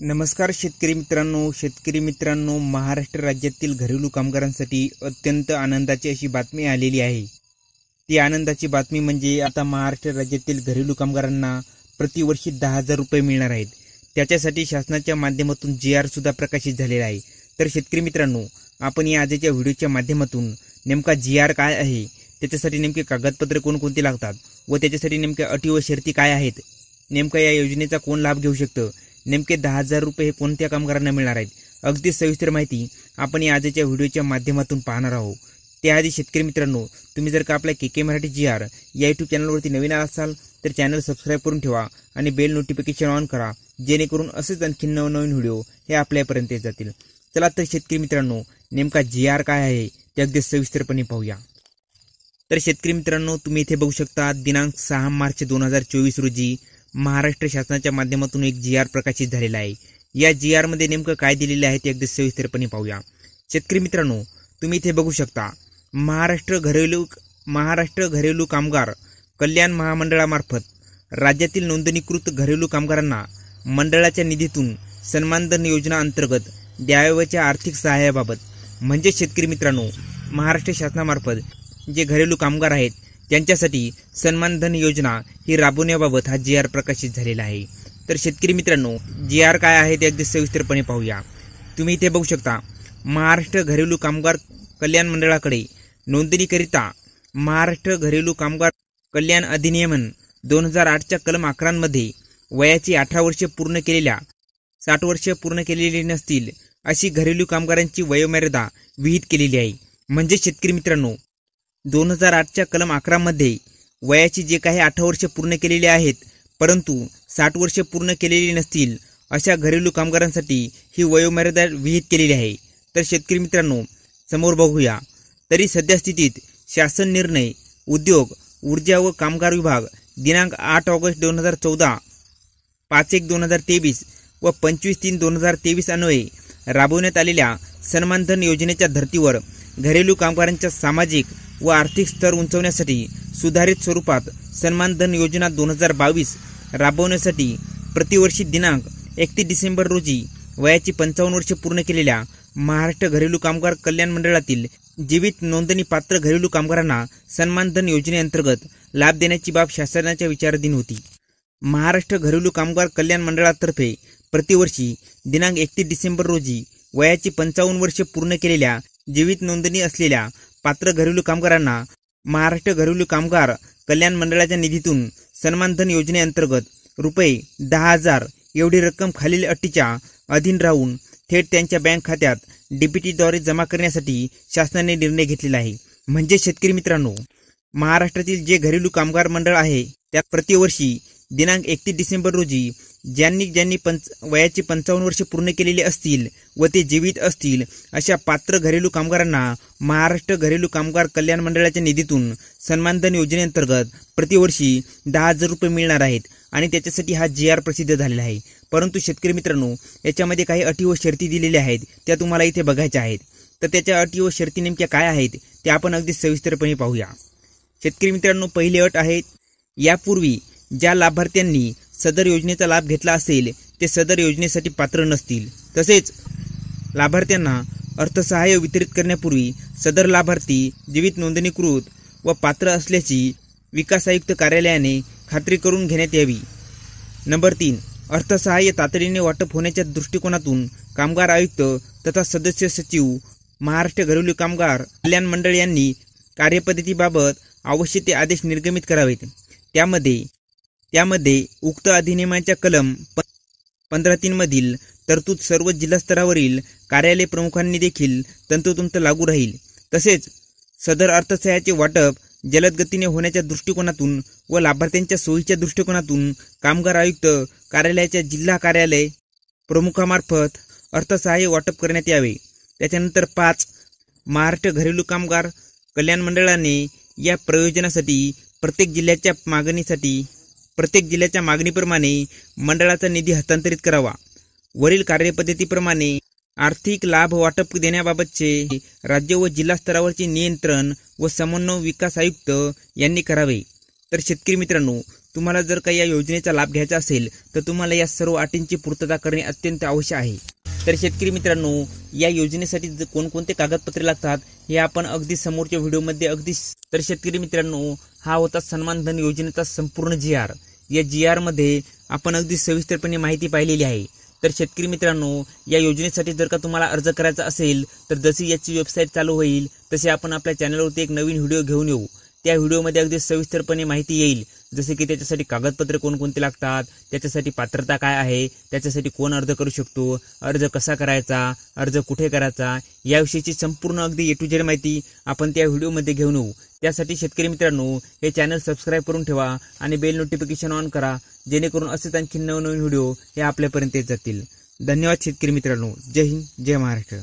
नमस्कार शेतकरी मित्रांनो, महाराष्ट्र राज्यातील घरेलू कामगारांसाठी अत्यंत आनंदाची अशी बातमी आलेली आहे। ती आनंदाची बातमी म्हणजे आता महाराष्ट्र राज्यातील घरेलू कामगारांना प्रतिवर्षी 10,000 रुपये मिळणार आहेत। त्याच्यासाठी शासनाच्या माध्यमातून GR सुद्धा प्रकाशित झालेला आहे। तर शेतकरी मित्रांनो, आपण या आजच्या व्हिडिओच्या माध्यमातून नेमका GR काय आहे, त्याच्यासाठी नेमके कागदपत्रे कोणकोणती लागतात व त्याच्यासाठी नेमक्या अटी व शर्ती काय आहेत, नेमका या योजनेचा कोण लाभ घेऊ शकतं, नेमके 10,000 रुपये हे कोणत्या कामगारांना मिळणार आहेत, अगदी सविस्तर माहिती आपण या आजच्या व्हिडिओच्या माध्यमातून पाहणार आहोत। त्याआधी शेतकरी मित्रांनो, तुम्ही जर का आपल्या KK मराठी GR या YouTube चॅनलवरती नवीन असाल तर चॅनल सबस्क्राइब करून ठेवा आणि बेल नोटिफिकेशन ऑन करा, जेणेकरून असेच आणखी नवनवीन व्हिडिओ हे आपल्यापर्यंत येत जातील। चला तर शेतकरी मित्रांनो, नेमका GR काय आहे ते अगदी सविस्तरपणे पाहूया। तर शेतकरी मित्रांनो, तुम्ही इथे बघू शकता दिनांक 6 मार्च 2024 रोजी महाराष्ट्र शासनाच्या माध्यमातून एक GR प्रकाशित झालेला आहे। या GR मध्ये नेमकं काय दिलेले आहे ते अगदी सविस्तरपणे पाहूया। शेतकरी मित्रांनो, तुम्ही इथे बघू शकता महाराष्ट्र घरेलू कामगार कल्याण महामंडळामार्फत राज्यातील नोंदणीकृत घरेलू कामगारांना मंडळाच्या निधीतून सन्मानधन योजना अंतर्गत द्यावयाच्या आर्थिक सहाय्याबाबत, म्हणजे शेतकरी मित्रांनो, महाराष्ट्र शासनामार्फत जे घरेलू कामगार आहेत त्यांच्यासाठी सन्मानधन योजना ही राबवण्याबाबत हा GR प्रकाशित झालेला आहे। तर शेतकरी मित्रांनो, GR काय आहे ते अगदी सविस्तरपणे पाहूया। तुम्ही इथे बघू शकता महाराष्ट्र घरेलू कामगार कल्याण मंडळाकडे नोंदणीकरिता महाराष्ट्र घरेलू कामगार कल्याण अधिनियमन 2008च्या कलम 11 मध्ये वयाची 18 वर्षे पूर्ण केलेल्या 60 वर्षे पूर्ण केलेली नसतील अशी घरेलू कामगारांची वयोमर्यादा विहित केलेली आहे। म्हणजे शेतकरी मित्रांनो, 2008च्या कलम 11 मध्ये वयाची जे काही 18 वर्षे पूर्ण केलेली आहेत परंतु 60 वर्षे पूर्ण केलेली नसतील अशा घरेलू कामगारांसाठी ही वयोमर्यादा विहित केलेली आहे। तर शेतकरी मित्रांनो, समोर बघूया, तरी सध्या स्थितीत शासन निर्णय उद्योग ऊर्जा व कामगार विभाग दिनांक 8 ऑगस्ट 2014, 5/1/2023 व 25/3/2023 अन्वये राबवण्यात आलेल्या सन्मानधन योजनेच्या धर्तीवर घरेलू कामगारांच्या सामाजिक व आर्थिक स्तर उंचावण्यासाठी सुधारित स्वरूपात सन्मानधन योजना 2022 राबवण्यासाठी प्रतिवर्षी दिनांक 31 डिसेंबर रोजी वयाची 55 वर्षे पूर्ण केलेल्या महाराष्ट्र घरेलू कामगार कल्याण मंडळातील जीवित नोंदणी पात्र घरेलू कामगारांना सन्मानधन योजनेअंतर्गत लाभ देण्याची बाब शासनाच्या विचाराधीन होती। महाराष्ट्र घरेलू कामगार कल्याण मंडळातर्फे प्रतिवर्षी दिनांक 31 डिसेंबर रोजी वयाची 55 वर्षे पूर्ण केलेल्या जीवित नोंदणी असलेल्या पात्र घरेलू कामगारांना महाराष्ट्र घरेलू कामगार कल्याण मंडळाच्या निधीतून सन्मानधन योजनेअंतर्गत रुपये 10,000 एवढी रक्कम खालील अटीच्या अधीन राहून थेट त्यांच्या बँक खात्यात DBTद्वारे जमा करण्यासाठी शासनाने निर्णय घेतलेला आहे। म्हणजे शेतकरी मित्रांनो, महाराष्ट्रातील जे घरेलू कामगार मंडळ आहे त्यात प्रतिवर्षी दिनांक 31 डिसेंबर रोजी ज्यांनी वयाची 55 वर्षे पूर्ण केलेली असतील व ते जीवित असतील अशा पात्र घरेलू कामगारांना महाराष्ट्र घरेलू कामगार कल्याण मंडळाच्या निधीतून सन्मानधन योजनेअंतर्गत प्रतिवर्षी 10,000 रुपये मिळणार आहेत आणि त्याच्यासाठी हा GR प्रसिद्ध झालेला आहे। परंतु शेतकरी मित्रांनो, याच्यामध्ये काही अटी व शर्ती दिलेल्या आहेत, त्या तुम्हाला इथे बघायच्या आहेत। तर त्याच्या अटी व शर्ती नेमक्या काय आहेत ते आपण अगदी सविस्तरपणे पाहूया। शेतकरी मित्रांनो, पहिली अट आहे, यापूर्वी ज्या लाभार्थ्यांनी सदर योजनेचा लाभ घेतला असेल ते सदर योजनेसाठी पात्र नसतील। तसेच लाभार्थ्यांना अर्थसहाय्य वितरित करण्यापूर्वी सदर लाभार्थी जीवित नोंदणीकृत व पात्र असल्याची विकास आयुक्त कार्यालयाने खात्री करून घेण्यात यावी। नंबर 3, अर्थसहाय्य तातडीने वाटप होण्याच्या दृष्टिकोनातून कामगार आयुक्त तथा सदस्य सचिव महाराष्ट्र घरेलू कामगार कल्याण मंडळ यांनी कार्यपद्धतीबाबत आवश्यक ते आदेश निर्गमित करावेत। त्यामध्ये उक्त अधिनियमाच्या कलम 15(3) मधील तरतूद सर्व जिल्हा स्तरावरील कार्यालय प्रमुखांनी देखील तंतोतंत लागू राहील। तसेच सदर अर्थसहाय्याचे वाटप जलद गतीने होण्याच्या दृष्टिकोनातून व लाभार्थ्यांच्या सोयीच्या दृष्टिकोनातून कामगार आयुक्त कार्यालयाच्या जिल्हा कार्यालय प्रमुखामार्फत अर्थसहाय्य वाटप करण्यात यावे। त्याच्यानंतर 5, महाराष्ट्र घरेलू कामगार कल्याण मंडळाने या प्रयोजनासाठी प्रत्येक जिल्ह्याच्या मागणीप्रमाणे मंडळाचा निधी हस्तांतरित करावा। वरील कार्यपद्धतीप्रमाणे आर्थिक लाभ वाटप देण्याबाबतचे राज्य व जिल्हा स्तरावरचे नियंत्रण व समन्वय विकास आयुक्त यांनी करावे। तर शेतकरी मित्रांनो, तुम्हाला जर का या योजनेचा लाभ घ्यायचा असेल तर तुम्हाला या सर्व अटींची पूर्तता करणे अत्यंत आवश्यक आहे। तर शेतकरी मित्रांनो, या योजनेसाठी कोणकोणते कागदपत्रे लागतात हे आपण अगदी समोरच्या व्हिडिओमध्ये तर शेतकरी मित्रांनो, हा होता सन्मान धन योजनेचा संपूर्ण GR। या GR मध्ये आपण अगदी सविस्तरपणे माहिती पाहिलेली आहे। तर शेतकरी मित्रांनो, या योजनेसाठी जर का तुम्हाला अर्ज करायचा असेल तर जशी याची वेबसाईट चालू होईल तसे आपण आपल्या चॅनलवरती एक नवीन व्हिडिओ घेऊन येऊ। त्या व्हिडिओमध्ये अगदी सविस्तरपणे माहिती येईल, जसे की त्याच्यासाठी कागदपत्रे कोणकोणते लागतात, त्याच्यासाठी पात्रता काय आहे, त्याच्यासाठी कोण अर्ज करू शकतो, अर्ज कसा करायचा, अर्ज कुठे करायचा, याविषयीची संपूर्ण अगदी A to Z माहिती आपण त्या व्हिडिओमध्ये घेऊन येऊ। त्यासाठी शेतकरी मित्रांनो, हे चॅनल सबस्क्राईब करून ठेवा आणि बेल नोटिफिकेशन ऑन करा, जेणेकरून असेच आणखी नवनवीन व्हिडिओ हे आपल्यापर्यंत येत जातील। धन्यवाद शेतकरी मित्रांनो। जय हिंद, जय महाराष्ट्र।